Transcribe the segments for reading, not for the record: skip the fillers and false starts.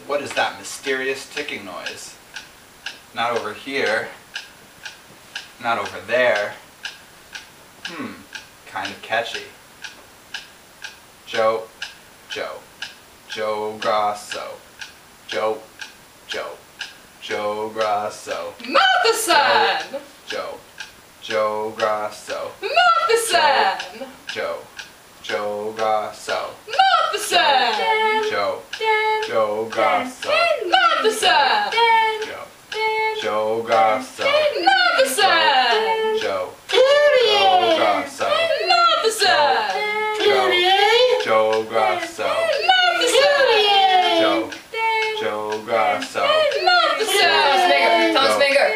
What is that mysterious ticking noise? Not over here. Not over there. Kind of catchy. Joe Grosso. Joe Grosso. Matheson! Joe Grosso. Matheson! Joe Grosso. Matheson! Joe Grosso. Matheson! Joe Grosso. Matheson! Joe Grosso. Matheson! Joe Grosso. Matheson! Joe Grosso. Matheson! Thomas Manger.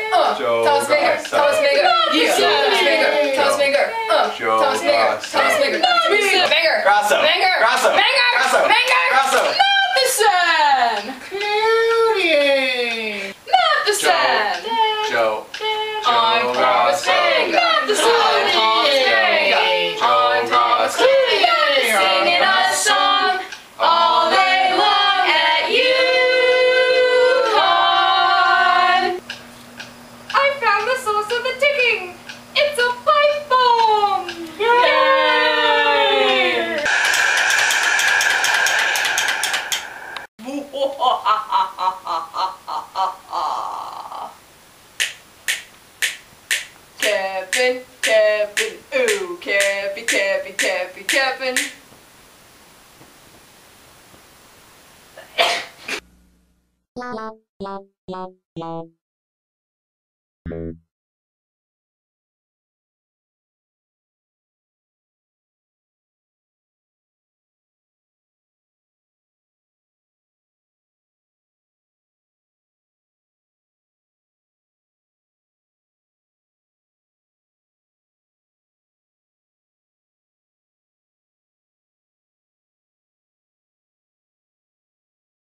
Thomas Manger. Thomas Manger. Yeah. Thomas Manger. Thomas Manger. Thomas Manger. Thomas Manger. Manger. Grosso. Manger. Grosso. Manger. Grosso. Manger. Grosso. Matheson! Matheson! Joe I'm Thomas Manger. Matheson! I'm Thomas Manger. Singing a song all day long at UConn. I found the source of the ticking! It's a pipe bomb! Yay! Kevin, ooh, Kevin.